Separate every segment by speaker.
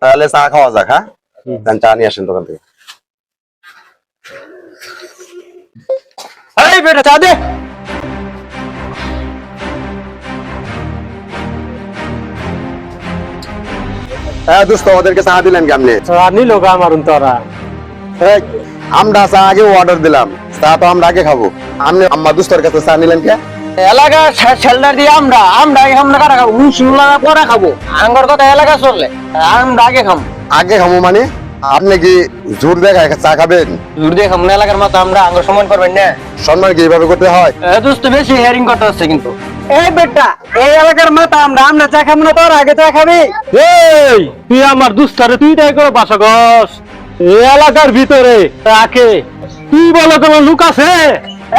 Speaker 1: তাহলে চা খাওয়া যাক। হ্যাঁ, চা নিয়ে আসেন দোকান থেকে।
Speaker 2: এই বেটা চা দে।
Speaker 1: হ্যাঁ দোস্ত, ওদেরকে চা দিলেন কেমনে?
Speaker 2: চা নিল গা মারুন তোরা।
Speaker 1: আমরা চা আগে অর্ডার দিলাম, চা তো আমরা আগে খাবো। আপনি আম্মা দোস্তর কাছে চা নিলেন কে?
Speaker 2: এলাকা শেল্টার দিয়ে আমরা কারা খাবো, মুসলিমরা পরে খাবো। আঙ্গর কথা এলাকা চললে আমরা আগে খাবো।
Speaker 1: আগে খাবো মানে আপনি কি জোর দেখায় চা খাবেন?
Speaker 2: দূর দিয়ে খাবো না, এলাকার মতো আমরা আঙ্গর সম্মান করবেন না।
Speaker 1: সম্মান কি এইভাবে করতে হয়?
Speaker 2: দোস্ত বেশি হেয়ারিং করতে হচ্ছে কিন্তু। এই বেটা, এই এলাকার মতো আমরা চা খাবো না, তোর আগে চা খাবি। এই তুই আমার দুস্তারে তুই তাই করে বাসা গস। এই এলাকার ভিতরে রাখে তুই বলো তোমার লুক আছে?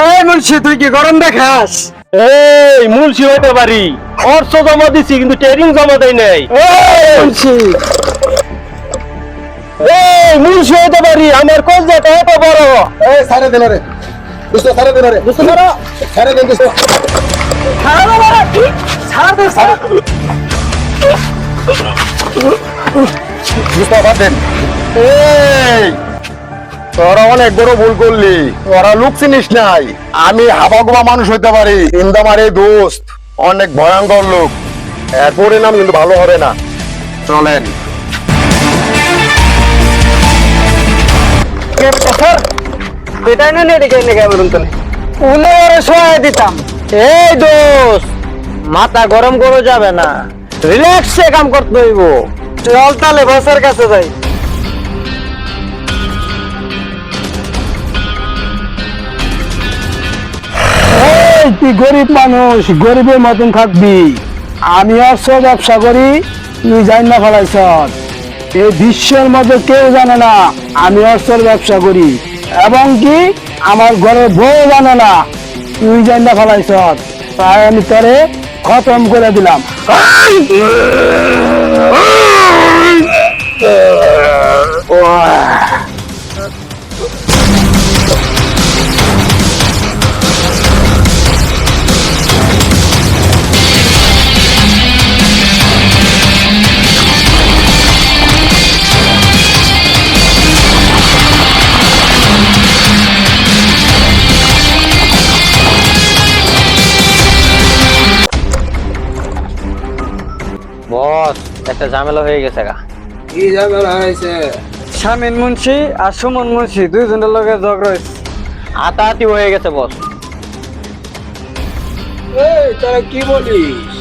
Speaker 2: এই মুন্সি, তুই কি গরম দেখাস? এই মুন্সি হইতে পারি, অর্থ জমা দিছি কিন্তু ট্রেনিং জমা দেয় নাই। মুন্সি, এই মুন্সি হইতে পারি, আমার কোন জায়গা এত বড়।
Speaker 1: এই সারে দিন রে দোস্ত, সারে দিন রে
Speaker 2: দোস্ত ধরো,
Speaker 1: সারে দিন দোস্ত।
Speaker 2: ছাড়ো বাবা, ছাড় দে, ছাড়।
Speaker 1: দোস্ত বাদ দেন। এই তোরা অনেক বড় ভুল করলি, তোরা লোক চিনিস নাই। আমি হাবাগোবা মানুষ হইতে পারি কিন্তু আমার এই দোস্ত অনেক ভয়ঙ্কর লোক। এর পরিণাম কিন্তু ভালো হবে না। চলেন।
Speaker 2: এটাই না এদিকে এনে বলুন তো, উনি ওরে সহায় দিতাম। এই দোস্ত, মাথা গরম করে যাবে না, রিল্যাক্সে কাম করতে হইব। চল তাহলে বসের কাছে যাই। তুই গরিব মানুষ, গরিবের মতন থাকবি। আমি অর্থ ব্যবসা করি, তুই জান না ফেলাইছ। এই বিশ্বের মধ্যে কেউ জানে না আমি অর্থের ব্যবসা করি, এবং কি আমার ঘরের বউ জানে না তুই জান না ফেলাইছ। তাই আমি তোরে খতম করে দিলাম। বস, একটা ঝামেলা হয়ে গেছে গা।
Speaker 3: কি ঝামেলা হয়েছে?
Speaker 2: শামিন মুন্সি আর সুমন মুন্সি দুইজনের লগে ঝগড়া হয়েছে, হাতাহাতি হয়ে গেছে বস।
Speaker 3: এই তোরা কি বলিস?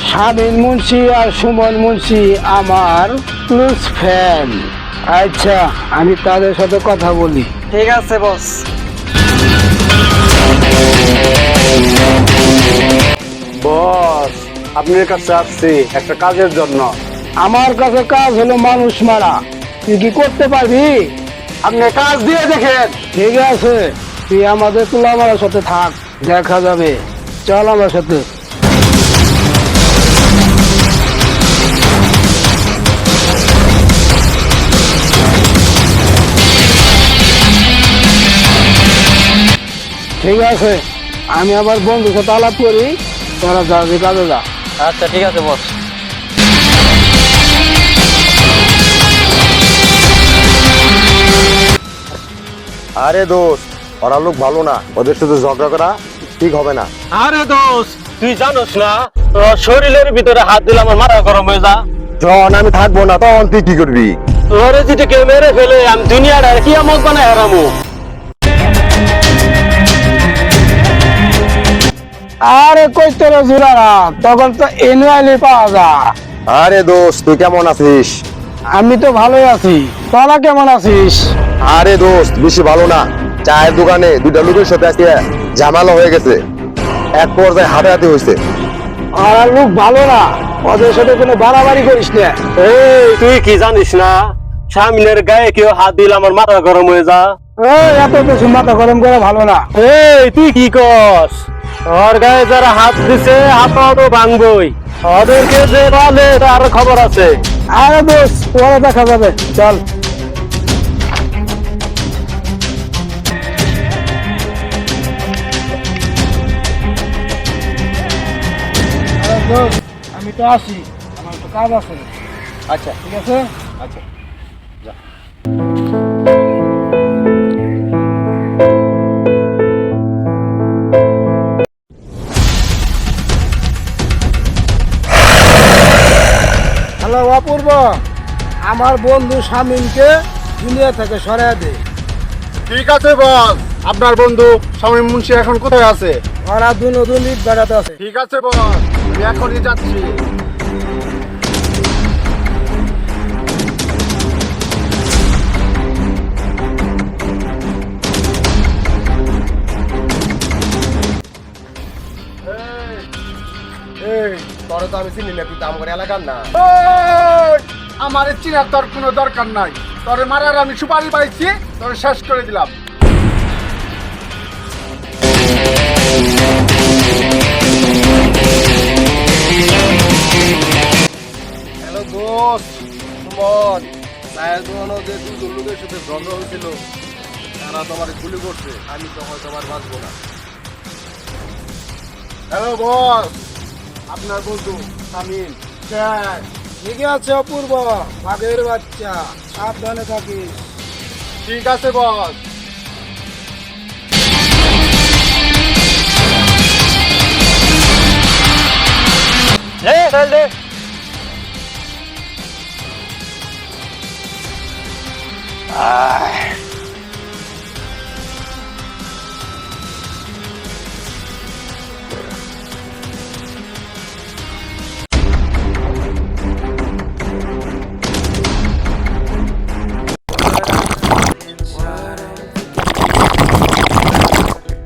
Speaker 2: শামিন মুন্সি আর সুমন মুন্সি আমার ক্লোজ ফ্রেন্ড। আচ্ছা, আমি তাদের সাথে কথা বলি। ঠিক আছে বস।
Speaker 1: বস, আপনার কাছে আসছি একটা কাজের জন্য।
Speaker 2: আমার কাছে কাজ হলো মানুষ মারা, তুই কি করতে পারবি?
Speaker 1: আপনি কাজ দিয়ে দেখেন।
Speaker 2: ঠিক আছে, তুই আমাদের তুলামার সাথে থাক, দেখা যাবে। চল আমার সাথে। ঠিক আছে, আমি আবার বন্ধুর সাথে আলাপ করি, তোরা যাবি কাজে যা। আচ্ছা ঠিক আছে বস।
Speaker 1: আরে দোস্ত, ওরা লোক ভালো না, ওদের সাথে ঝগড়া করা ঠিক হবে না।
Speaker 2: আরে দোস্ত, তুই জানোস না তোর শরীরের ভিতরে হাত দিলে আমার মাথা গরম হয়ে যা।
Speaker 1: যখন আমি থাকবো না তখন তুই কি করবি?
Speaker 2: তোরে যদি কেউ মেরে ফেলে আমি দুনিয়াটা কি আমক বানায় হারামু। আরে কই তোর জোরারা, তখন তো এনুয়ালি পাওয়া যায়।
Speaker 1: আরে দোস্ত, তুই কেমন আছিস?
Speaker 2: আমি তো ভালোই আছি, তোরা কেমন আছিস?
Speaker 1: আরে দোস্ত, বেশি ভালো না। চায়ের দোকানে দুইটা লোকের সাথে আজকে ঝামেলা হয়ে গেছে, এক পর্যায়ে হাতাহাতি হয়েছে।
Speaker 2: আর লোক ভালো না, ওদের সাথে কোনো বাড়াবাড়ি করিস না। এই তুই কি জানিস না, সামনের গায়ে কেউ হাত দিলে আমার মাথা গরম হয়ে যা। এত কিছু মাথা গরম করে ভালো না। এই তুই কি কস? ওর গায়ে যারা হাত দিছে হাত তো ভাঙবই, ওদেরকে যে বলে তার খবর আছে। আরে দোষ, ওরা দেখা যাবে, চল। আমি তো আসি, আমার তো কাজ আছে।
Speaker 1: আচ্ছা
Speaker 2: ঠিক আছে।
Speaker 1: আচ্ছা যা।
Speaker 3: হ্যালো অপূর্ব, আমার বন্ধু শামীমকে দুনিয়া থেকে সরাই দে।
Speaker 1: ঠিক আছে বস, আপনার বন্ধু শামীম মুন্সি এখন কোথায় আছে?
Speaker 3: ওরা দুজন ইট বেড়াতে আছে।
Speaker 1: ঠিক আছে বস, আমি এখনই যাচ্ছি। তোরে তো আমি চিনি না, তুই দাম করে এলাকার না। আমার চিনার তোর কোনো দরকার নাই, তোরে মারার আমি সুপারি পাইছি, তোরে শেষ করে দিলাম। হ্যালো দোস্ত, সুমন চায়ের দোকানও যে দুজন লোকের সাথে দ্বন্দ্ব হয়েছিল, তারা তোমার গুলি করছে, আমি তো হয়তো আর বাঁচবো না। হ্যালো বস, আপনার বন্ধু শামীম শেষ।
Speaker 3: ঠিক আছে অপূর্ব, বাঘের বাচ্চা, সাবধানে থাকিস।
Speaker 1: ঠিক আছে বস।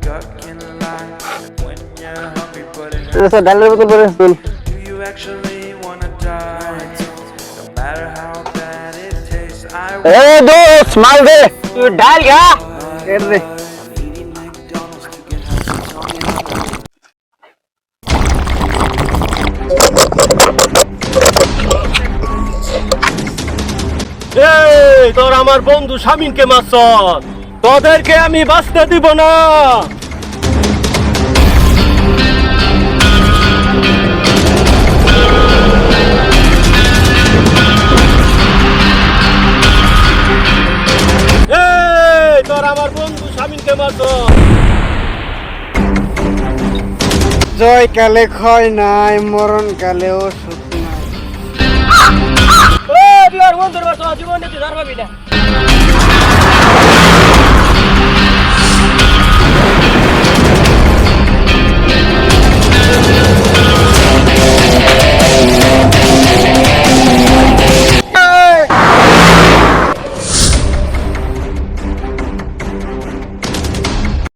Speaker 4: Gut can lie when you're hungry, but it
Speaker 2: sir ডালের বোতল করে দিন।
Speaker 4: do you actually wanna die? No matter how bad it tastes, I
Speaker 2: এ দোস্ত মাল দে, তুই ডাল খা এর দে।
Speaker 4: I'm eating McDonald's to get happy talking.
Speaker 2: এই তোর আমার বন্ধু শামীমকে মারছ, তোদেরকে আমি বাঁচতে দিব না। এই তোর আমার বন্ধু শামীমকে মারছ।
Speaker 3: জয় কালে ক্ষয় নাই, মরণ কালে ওষুধ নাই।
Speaker 2: বন্ধুর বাসা জীবনে তুই ধর পাবি না।